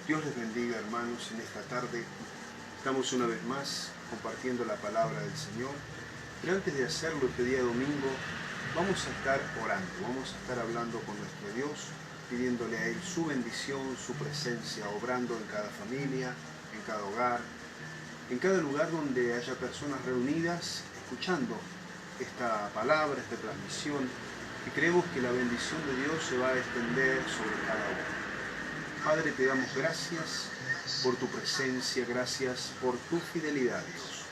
Dios les bendiga, hermanos. En esta tarde estamos una vez más compartiendo la palabra del Señor. Pero antes de hacerlo este día domingo, vamos a estar orando, vamos a estar hablando con nuestro Dios, pidiéndole a Él su bendición, su presencia, obrando en cada familia, en cada hogar, en cada lugar donde haya personas reunidas, escuchando esta palabra, esta transmisión, y creemos que la bendición de Dios se va a extender sobre cada uno. Padre, te damos gracias por tu presencia, gracias por tu fidelidad, Dios.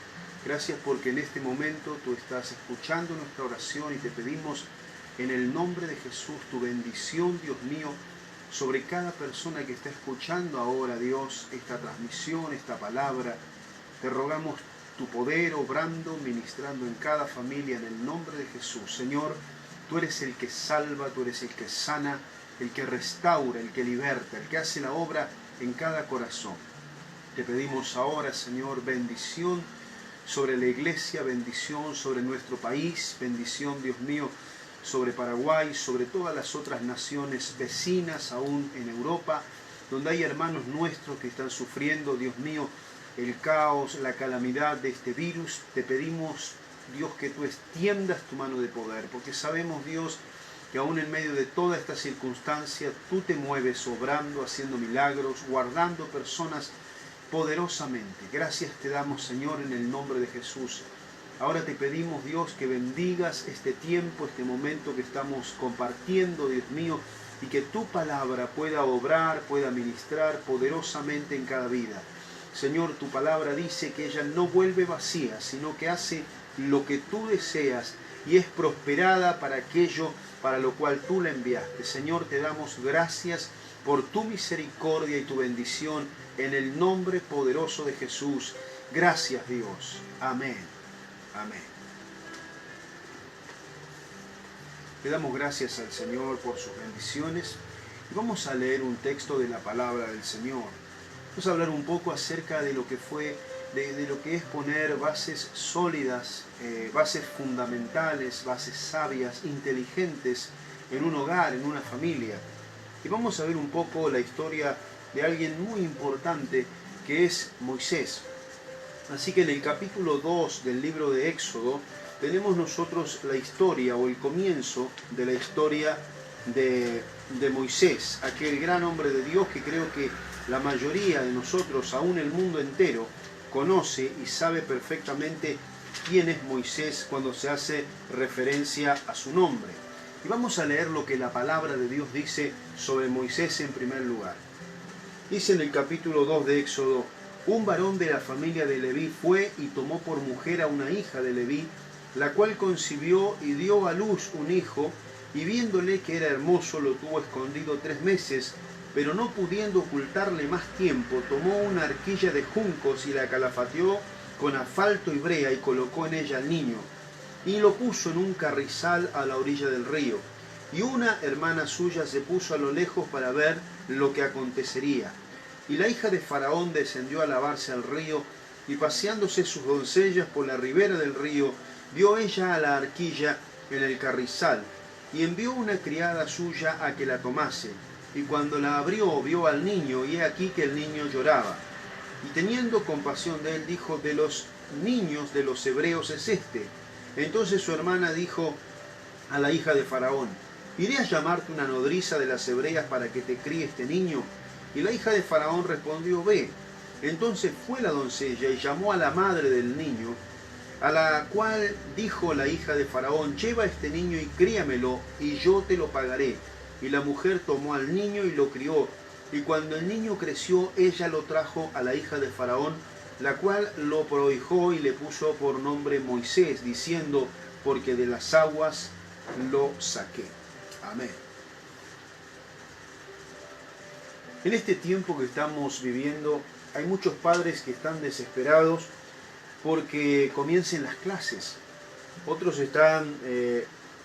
Gracias porque en este momento tú estás escuchando nuestra oración y te pedimos en el nombre de Jesús tu bendición, Dios mío, sobre cada persona que está escuchando ahora, Dios, esta transmisión, esta palabra. Te rogamos tu poder obrando, ministrando en cada familia en el nombre de Jesús. Señor, tú eres el que salva, tú eres el que sana, el que restaura, el que liberta, el que hace la obra en cada corazón. Te pedimos ahora, Señor, bendición sobre la iglesia, bendición sobre nuestro país, bendición, Dios mío, sobre Paraguay, sobre todas las otras naciones vecinas, aún en Europa, donde hay hermanos nuestros que están sufriendo, Dios mío, el caos, la calamidad de este virus. Te pedimos, Dios, que tú extiendas tu mano de poder, porque sabemos, Dios, que aún en medio de toda esta circunstancia, tú te mueves obrando, haciendo milagros, guardando personas poderosamente. Gracias te damos, Señor, en el nombre de Jesús. Ahora te pedimos, Dios, que bendigas este tiempo, este momento que estamos compartiendo, Dios mío, y que tu palabra pueda obrar, pueda ministrar poderosamente en cada vida. Señor, tu palabra dice que ella no vuelve vacía, sino que hace lo que tú deseas y es prosperada para aquello para lo cual tú la enviaste. Señor, te damos gracias por tu misericordia y tu bendición en el nombre poderoso de Jesús. Gracias, Dios. Amén. Amén. Le damos gracias al Señor por sus bendiciones y vamos a leer un texto de la palabra del Señor. Vamos a hablar un poco acerca de lo que fue, de lo que es poner bases sólidas, bases fundamentales, bases sabias, inteligentes en un hogar, en una familia. Y vamos a ver un poco la historia de alguien muy importante que es Moisés. Así que en el capítulo 2 del libro de Éxodo tenemos nosotros la historia o el comienzo de la historia de Moisés, aquel gran hombre de Dios que creo que la mayoría de nosotros, aún el mundo entero, conoce y sabe perfectamente quién es Moisés cuando se hace referencia a su nombre. Y vamos a leer lo que la palabra de Dios dice sobre Moisés en primer lugar. Dice en el capítulo 2 de Éxodo: un varón de la familia de Leví fue y tomó por mujer a una hija de Leví, la cual concibió y dio a luz un hijo, y viéndole que era hermoso lo tuvo escondido 3 meses, pero no pudiendo ocultarle más tiempo, tomó una arquilla de juncos y la calafateó con asfalto y brea y colocó en ella al niño, y lo puso en un carrizal a la orilla del río. Y una hermana suya se puso a lo lejos para ver lo que acontecería. Y la hija de Faraón descendió a lavarse al río, y paseándose sus doncellas por la ribera del río, vio ella a la arquilla en el carrizal, y envió una criada suya a que la tomase. Y cuando la abrió, vio al niño, y he aquí que el niño lloraba. Y teniendo compasión de él, dijo: de los niños de los hebreos es este. Entonces su hermana dijo a la hija de Faraón: ¿iré a llamarte una nodriza de las hebreas para que te críe este niño? Y la hija de Faraón respondió: ve. Entonces fue la doncella y llamó a la madre del niño, a la cual dijo la hija de Faraón: lleva este niño y críamelo, y yo te lo pagaré. Y la mujer tomó al niño y lo crió. Y cuando el niño creció, ella lo trajo a la hija de Faraón, la cual lo prohijó y le puso por nombre Moisés, diciendo: porque de las aguas lo saqué. Amén. En este tiempo que estamos viviendo, hay muchos padres que están desesperados porque comiencen las clases. Otros están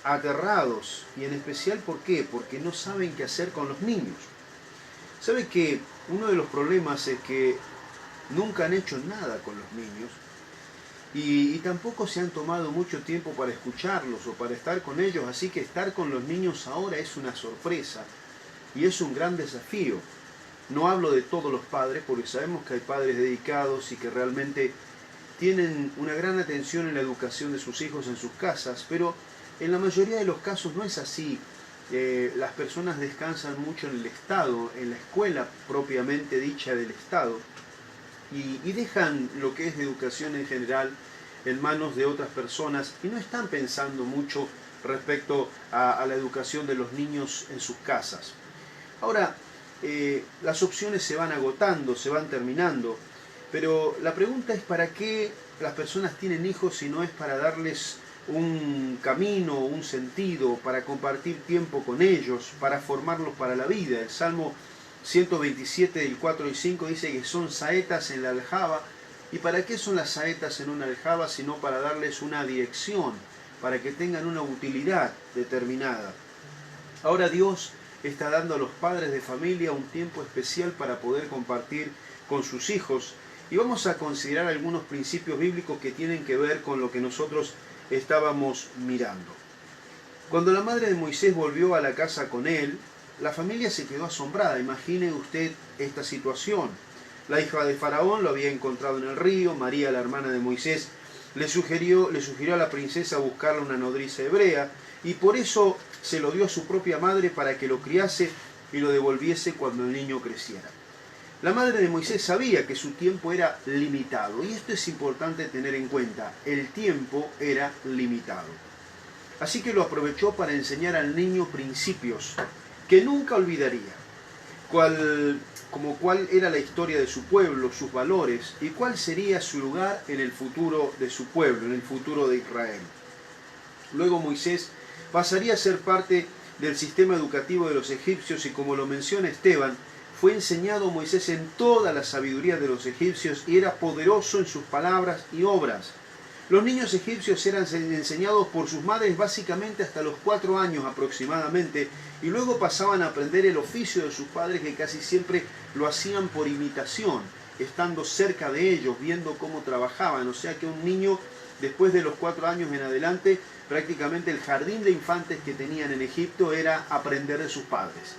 aterrados, y en especial, ¿por qué? Porque no saben qué hacer con los niños. ¿Sabe que uno de los problemas es que nunca han hecho nada con los niños y tampoco se han tomado mucho tiempo para escucharlos o para estar con ellos? Así que estar con los niños ahora es una sorpresa y es un gran desafío. No hablo de todos los padres, porque sabemos que hay padres dedicados y que realmente tienen una gran atención en la educación de sus hijos en sus casas, pero en la mayoría de los casos no es así. Las personas descansan mucho en el Estado, en la escuela propiamente dicha del Estado, y dejan lo que es educación en general en manos de otras personas y no están pensando mucho respecto a la educación de los niños en sus casas. Ahora, las opciones se van agotando, se van terminando, pero la pregunta es: ¿para qué las personas tienen hijos si no es para darles un camino, un sentido, para compartir tiempo con ellos, para formarlos para la vida? El Salmo 127, del 4 y 5 dice que son saetas en la aljaba. ¿Y para qué son las saetas en una aljaba sino para darles una dirección, para que tengan una utilidad determinada? Ahora Dios está dando a los padres de familia un tiempo especial para poder compartir con sus hijos, y vamos a considerar algunos principios bíblicos que tienen que ver con lo que nosotros estábamos mirando. Cuando la madre de Moisés volvió a la casa con él, la familia se quedó asombrada. Imagine usted esta situación. La hija de Faraón lo había encontrado en el río. María, la hermana de Moisés, le sugirió a la princesa buscarle una nodriza hebrea, y por eso se lo dio a su propia madre para que lo criase y lo devolviese cuando el niño creciera. La madre de Moisés sabía que su tiempo era limitado, y esto es importante tener en cuenta: el tiempo era limitado. Así que lo aprovechó para enseñar al niño principios que nunca olvidaría, como cuál era la historia de su pueblo, sus valores, y cuál sería su lugar en el futuro de su pueblo, en el futuro de Israel. Luego Moisés pasaría a ser parte del sistema educativo de los egipcios, y como lo menciona Esteban, fue enseñado Moisés en toda la sabiduría de los egipcios y era poderoso en sus palabras y obras. Los niños egipcios eran enseñados por sus madres básicamente hasta los 4 años aproximadamente, y luego pasaban a aprender el oficio de sus padres, que casi siempre lo hacían por imitación, estando cerca de ellos, viendo cómo trabajaban. O sea que un niño, después de los 4 años en adelante, prácticamente el jardín de infantes que tenían en Egipto era aprender de sus padres.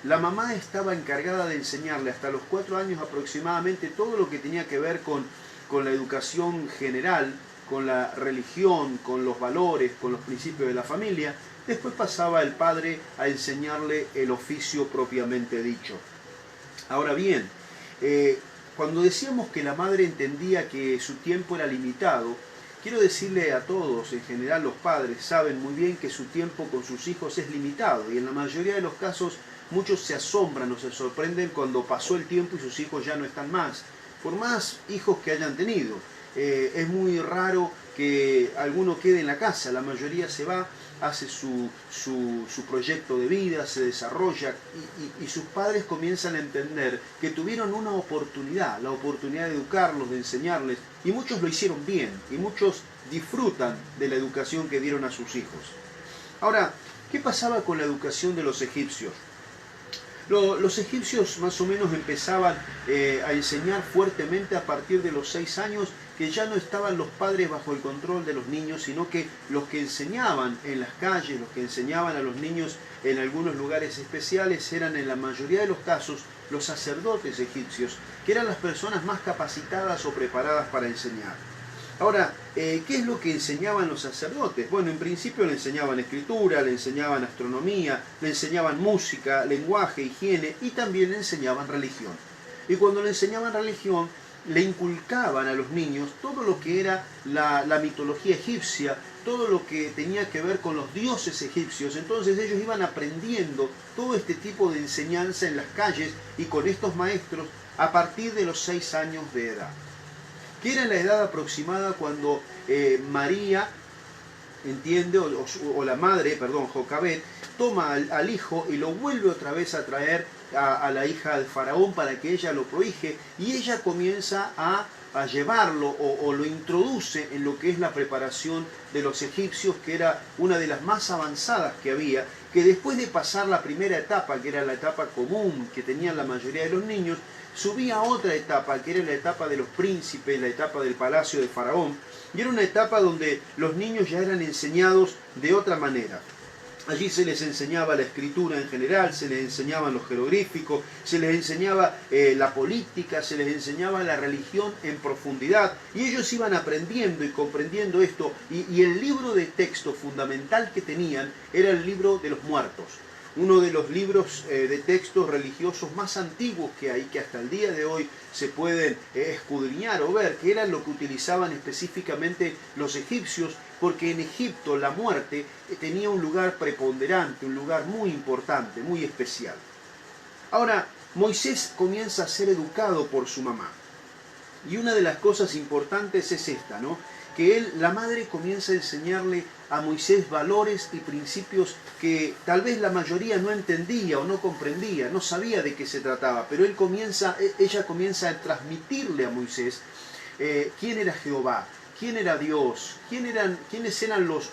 La mamá estaba encargada de enseñarle hasta los 4 años aproximadamente todo lo que tenía que ver con la educación general, con la religión, con los valores, con los principios de la familia. Después pasaba el padre a enseñarle el oficio propiamente dicho. Ahora bien, cuando decíamos que la madre entendía que su tiempo era limitado, quiero decirle a todos, en general los padres saben muy bien que su tiempo con sus hijos es limitado, y en la mayoría de los casos muchos se asombran o se sorprenden cuando pasó el tiempo y sus hijos ya no están más, por más hijos que hayan tenido. Es muy raro que alguno quede en la casa, la mayoría se va, hace su proyecto de vida, se desarrolla, y sus padres comienzan a entender que tuvieron una oportunidad, la oportunidad de educarlos, de enseñarles, y muchos lo hicieron bien, y muchos disfrutan de la educación que dieron a sus hijos. Ahora, ¿qué pasaba con la educación de los egipcios? Los egipcios más o menos empezaban a enseñar fuertemente a partir de los 6 años, que ya no estaban los padres bajo el control de los niños, sino que los que enseñaban en las calles, los que enseñaban a los niños en algunos lugares especiales, eran en la mayoría de los casos los sacerdotes egipcios, que eran las personas más capacitadas o preparadas para enseñar. Ahora, ¿qué es lo que enseñaban los sacerdotes? Bueno, en principio le enseñaban escritura, le enseñaban astronomía, le enseñaban música, lenguaje, higiene, y también le enseñaban religión. Y cuando le enseñaban religión, le inculcaban a los niños todo lo que era la mitología egipcia, todo lo que tenía que ver con los dioses egipcios. Entonces ellos iban aprendiendo todo este tipo de enseñanza en las calles y con estos maestros a partir de los 6 años de edad, que era la edad aproximada cuando María, o la madre, Jocabet, toma al hijo y lo vuelve otra vez a traer a la hija de Faraón para que ella lo prohíje, y ella comienza a llevarlo o lo introduce en lo que es la preparación de los egipcios, que era una de las más avanzadas que había, que después de pasar la primera etapa, que era la etapa común que tenían la mayoría de los niños, subía a otra etapa, que era la etapa de los príncipes, la etapa del palacio de Faraón, y era una etapa donde los niños ya eran enseñados de otra manera. Allí se les enseñaba la escritura en general, se les enseñaban los jeroglíficos, se les enseñaba la política, se les enseñaba la religión en profundidad. Y ellos iban aprendiendo y comprendiendo esto. Y el libro de texto fundamental que tenían era el libro de los muertos. Uno de los libros de textos religiosos más antiguos que hay, que hasta el día de hoy se pueden escudriñar o ver, que era lo que utilizaban específicamente los egipcios, porque en Egipto la muerte tenía un lugar preponderante, un lugar muy importante, muy especial. Ahora, Moisés comienza a ser educado por su mamá. Y una de las cosas importantes es esta, ¿no? Que la madre comienza a enseñarle a Moisés valores y principios que tal vez la mayoría no entendía o no comprendía, no sabía de qué se trataba, pero ella comienza a transmitirle a Moisés quién era Jehová, quién era Dios, quiénes eran los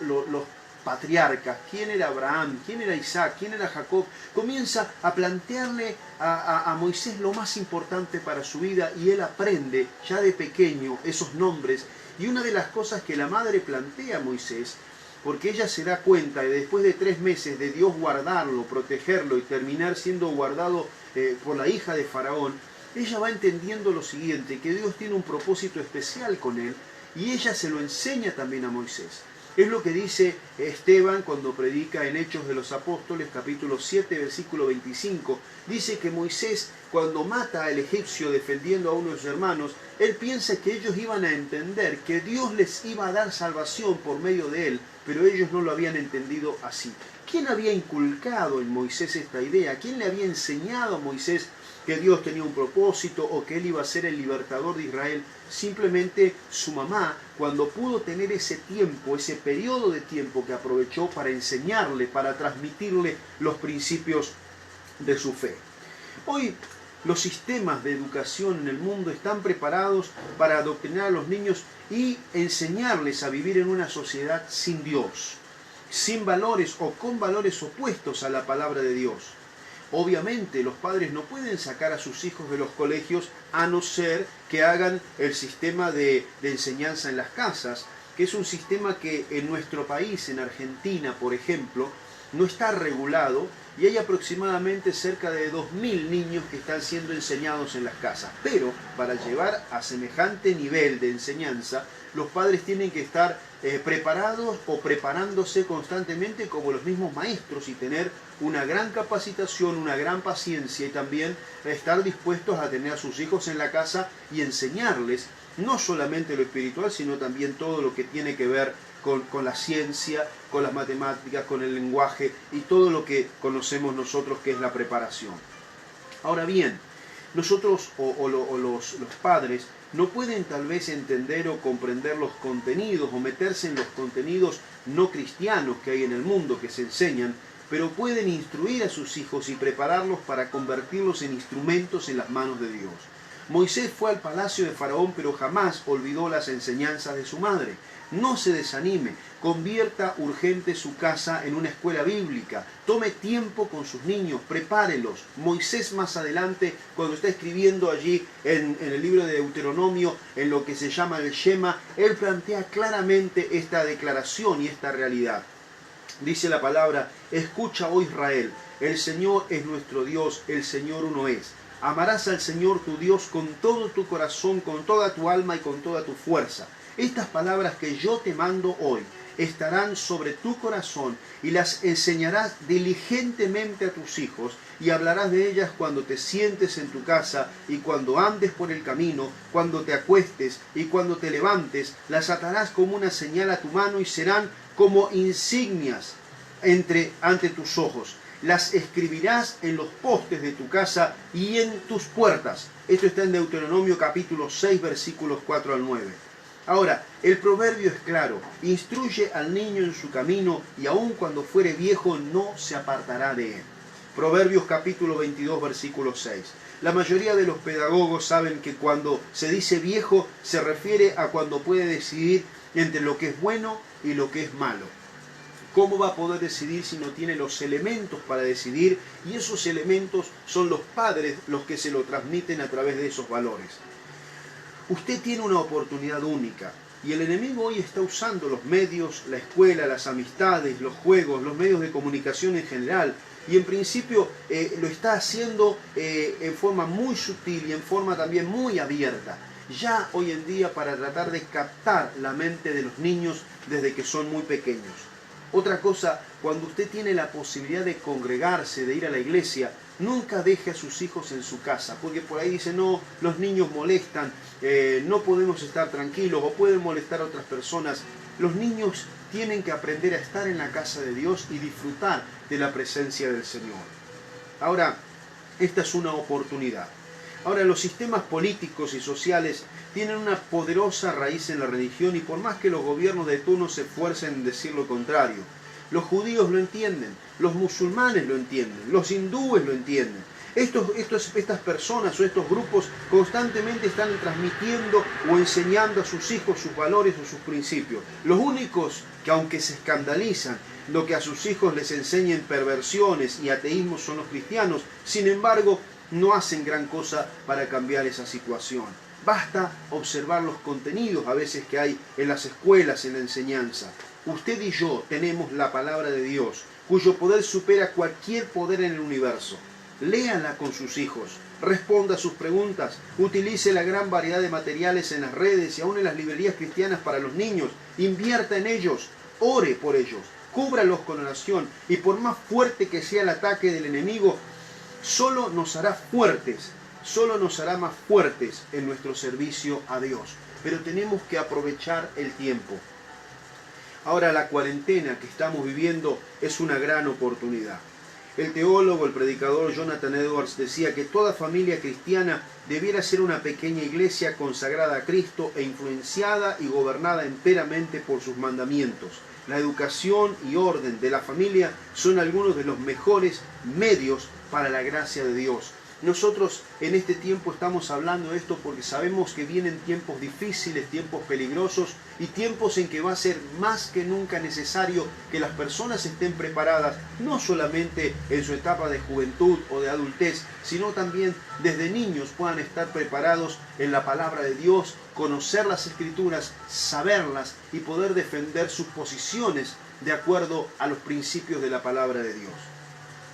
patriarcas, quién era Abraham, quién era Isaac, quién era Jacob. Comienza a plantearle a Moisés lo más importante para su vida, y él aprende ya de pequeño esos nombres. Y una de las cosas que la madre plantea a Moisés, porque ella se da cuenta de después de 3 meses de Dios guardarlo, protegerlo y terminar siendo guardado por la hija de Faraón, ella va entendiendo lo siguiente, que Dios tiene un propósito especial con él, y ella se lo enseña también a Moisés. Es lo que dice Esteban cuando predica en Hechos de los Apóstoles, capítulo 7, versículo 25. Dice que Moisés, cuando mata al egipcio defendiendo a uno de sus hermanos, él piensa que ellos iban a entender que Dios les iba a dar salvación por medio de él, pero ellos no lo habían entendido así. ¿Quién había inculcado en Moisés esta idea? ¿Quién le había enseñado a Moisés que Dios tenía un propósito o que él iba a ser el libertador de Israel? Simplemente su mamá, cuando pudo tener ese tiempo, ese periodo de tiempo que aprovechó para enseñarle, para transmitirle los principios de su fe. Hoy los sistemas de educación en el mundo están preparados para adoctrinar a los niños y enseñarles a vivir en una sociedad sin Dios, sin valores o con valores opuestos a la palabra de Dios. Obviamente los padres no pueden sacar a sus hijos de los colegios a no ser que hagan el sistema de enseñanza en las casas, que es un sistema que en nuestro país, en Argentina, por ejemplo, no está regulado, y hay aproximadamente cerca de 2.000 niños que están siendo enseñados en las casas. Pero para llevar a semejante nivel de enseñanza, los padres tienen que estar preparados o preparándose constantemente como los mismos maestros, y tener una gran capacitación, una gran paciencia, y también estar dispuestos a tener a sus hijos en la casa y enseñarles no solamente lo espiritual, sino también todo lo que tiene que ver con la ciencia, con las matemáticas, con el lenguaje y todo lo que conocemos nosotros que es la preparación. Ahora bien, nosotros los padres no pueden tal vez entender o comprender los contenidos o meterse en los contenidos no cristianos que hay en el mundo que se enseñan, pero pueden instruir a sus hijos y prepararlos para convertirlos en instrumentos en las manos de Dios. Moisés fue al palacio de Faraón, pero jamás olvidó las enseñanzas de su madre. No se desanime, convierta urgente su casa en una escuela bíblica, tome tiempo con sus niños, prepárelos. Moisés más adelante, cuando está escribiendo allí en el libro de Deuteronomio, en lo que se llama el Shema, él plantea claramente esta declaración y esta realidad. Dice la palabra: escucha, oh Israel, el Señor es nuestro Dios, el Señor uno es. Amarás al Señor tu Dios con todo tu corazón, con toda tu alma y con toda tu fuerza. Estas palabras que yo te mando hoy estarán sobre tu corazón, y las enseñarás diligentemente a tus hijos, y hablarás de ellas cuando te sientes en tu casa y cuando andes por el camino, cuando te acuestes y cuando te levantes. Las atarás como una señal a tu mano y serán como insignias ante tus ojos. Las escribirás en los postes de tu casa y en tus puertas. Esto está en Deuteronomio capítulo 6, versículos 4 al 9. Ahora, el proverbio es claro: instruye al niño en su camino, y aun cuando fuere viejo no se apartará de él. Proverbios capítulo 22, versículo 6. La mayoría de los pedagogos saben que cuando se dice viejo se refiere a cuando puede decidir entre lo que es bueno y lo que es malo. ¿Cómo va a poder decidir si no tiene los elementos para decidir? Y esos elementos son los padres los que se lo transmiten a través de esos valores. Usted tiene una oportunidad única. Y el enemigo hoy está usando los medios, la escuela, las amistades, los juegos, los medios de comunicación en general. Y en principio lo está haciendo en forma muy sutil y en forma también muy abierta. Ya hoy en día para tratar de captar la mente de los niños desde que son muy pequeños. Otra cosa, cuando usted tiene la posibilidad de congregarse, de ir a la iglesia, nunca deje a sus hijos en su casa, porque por ahí dice, no, los niños molestan, no podemos estar tranquilos o pueden molestar a otras personas. Los niños tienen que aprender a estar en la casa de Dios y disfrutar de la presencia del Señor. Ahora, esta es una oportunidad. Ahora, los sistemas políticos y sociales tienen una poderosa raíz en la religión y por más que los gobiernos de turno se esfuercen en decir lo contrario, los judíos lo entienden, los musulmanes lo entienden, los hindúes lo entienden. Estas personas o estos grupos constantemente están transmitiendo o enseñando a sus hijos sus valores o sus principios. Los únicos que, aunque se escandalizan, lo que a sus hijos les enseñen perversiones y ateísmo son los cristianos, sin embargo, no hacen gran cosa para cambiar esa situación. Basta observar los contenidos a veces que hay en las escuelas, en la enseñanza. Usted y yo tenemos la palabra de Dios, cuyo poder supera cualquier poder en el universo. Léala con sus hijos, responda a sus preguntas, utilice la gran variedad de materiales en las redes y aún en las librerías cristianas para los niños, invierta en ellos, ore por ellos, cúbralos con oración y por más fuerte que sea el ataque del enemigo, solo nos hará fuertes, solo nos hará más fuertes en nuestro servicio a Dios. Pero tenemos que aprovechar el tiempo. Ahora la cuarentena que estamos viviendo es una gran oportunidad. El teólogo, el predicador Jonathan Edwards decía que toda familia cristiana debiera ser una pequeña iglesia consagrada a Cristo e influenciada y gobernada enteramente por sus mandamientos. La educación y orden de la familia son algunos de los mejores medios para la gracia de Dios. Nosotros en este tiempo estamos hablando de esto porque sabemos que vienen tiempos difíciles, tiempos peligrosos y tiempos en que va a ser más que nunca necesario que las personas estén preparadas, no solamente en su etapa de juventud o de adultez, sino también desde niños puedan estar preparados en la palabra de Dios, conocer las Escrituras, saberlas y poder defender sus posiciones de acuerdo a los principios de la palabra de Dios.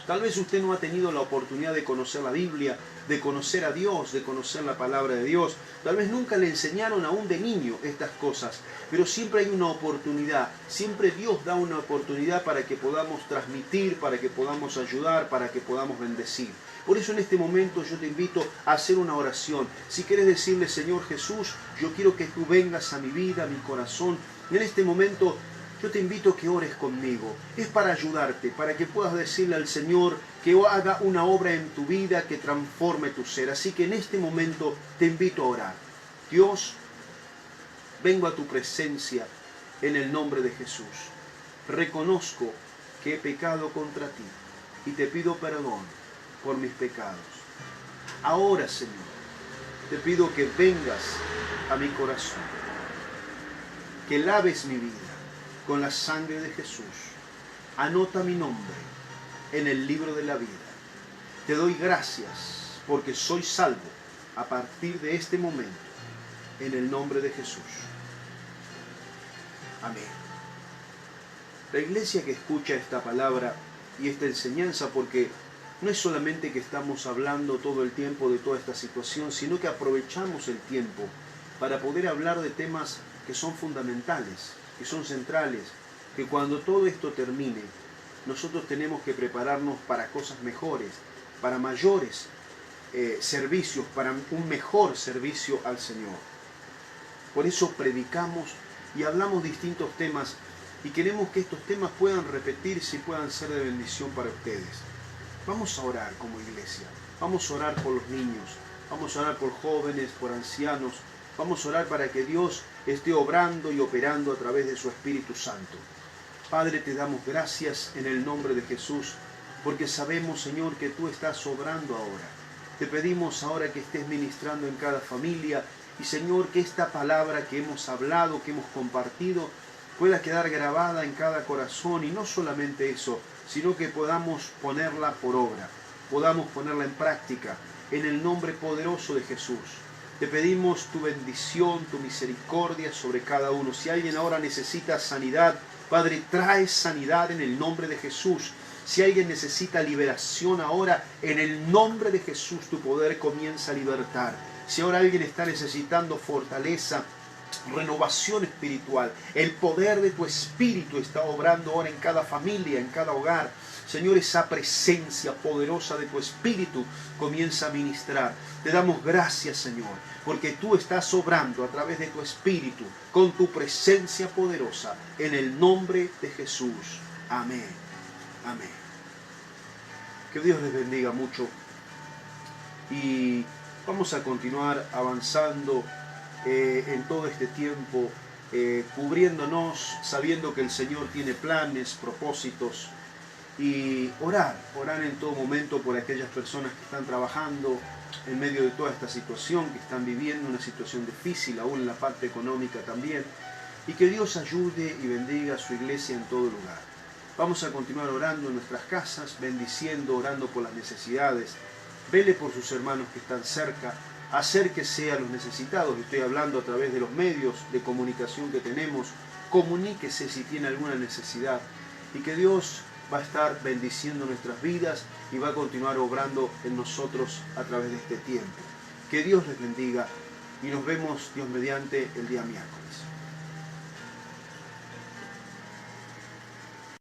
Tal vez usted no ha tenido la oportunidad de conocer la Biblia, de conocer a Dios, de conocer la palabra de Dios. Tal vez nunca le enseñaron aún de niño estas cosas, pero siempre hay una oportunidad. Siempre Dios da una oportunidad para que podamos transmitir, para que podamos ayudar, para que podamos bendecir. Por eso en este momento yo te invito a hacer una oración. Si quieres decirle, Señor Jesús, yo quiero que tú vengas a mi vida, a mi corazón. En este momento yo te invito a que ores conmigo. Es para ayudarte, para que puedas decirle al Señor que haga una obra en tu vida que transforme tu ser. Así que en este momento te invito a orar. Dios, vengo a tu presencia en el nombre de Jesús. Reconozco que he pecado contra ti y te pido perdón por mis pecados. Ahora, Señor, te pido que vengas a mi corazón, que laves mi vida con la sangre de Jesús. Anota mi nombre en el libro de la vida. Te doy gracias porque soy salvo a partir de este momento, en el nombre de Jesús. Amén. La iglesia que escucha esta palabra y esta enseñanza, porque no es solamente que estamos hablando todo el tiempo de toda esta situación, sino que aprovechamos el tiempo para poder hablar de temas que son fundamentales, que son centrales, que cuando todo esto termine, nosotros tenemos que prepararnos para cosas mejores, para mayores servicios, para un mejor servicio al Señor. Por eso predicamos y hablamos distintos temas y queremos que estos temas puedan repetirse y puedan ser de bendición para ustedes. Vamos a orar como iglesia, vamos a orar por los niños, vamos a orar por jóvenes, por ancianos, vamos a orar para que Dios esté obrando y operando a través de su Espíritu Santo. Padre, te damos gracias en el nombre de Jesús, porque sabemos, Señor, que tú estás obrando ahora. Te pedimos ahora que estés ministrando en cada familia y, Señor, que esta palabra que hemos hablado, que hemos compartido, pueda quedar grabada en cada corazón y no solamente eso, sino que podamos ponerla por obra, podamos ponerla en práctica, en el nombre poderoso de Jesús. Te pedimos tu bendición, tu misericordia sobre cada uno. Si alguien ahora necesita sanidad, Padre, trae sanidad en el nombre de Jesús. Si alguien necesita liberación ahora, en el nombre de Jesús tu poder comienza a libertar. Si ahora alguien está necesitando fortaleza, renovación espiritual, el poder de tu Espíritu está obrando ahora en cada familia, en cada hogar. Señor, esa presencia poderosa de tu Espíritu comienza a ministrar. Te damos gracias, Señor, porque tú estás obrando a través de tu Espíritu, con tu presencia poderosa, en el nombre de Jesús. Amén. Amén. Que Dios les bendiga mucho. Y vamos a continuar avanzando en todo este tiempo, cubriéndonos, sabiendo que el Señor tiene planes, propósitos, y orar en todo momento por aquellas personas que están trabajando en medio de toda esta situación, que están viviendo una situación difícil, aún en la parte económica también, y que Dios ayude y bendiga a su iglesia en todo lugar. Vamos a continuar orando en nuestras casas, bendiciendo, orando por las necesidades. Vele por sus hermanos que están cerca, acérquese a los necesitados. Estoy hablando a través de los medios de comunicación que tenemos. Comuníquese si tiene alguna necesidad, y que Dios va a estar bendiciendo nuestras vidas y va a continuar obrando en nosotros a través de este tiempo. Que Dios les bendiga y nos vemos, Dios mediante, el día miércoles.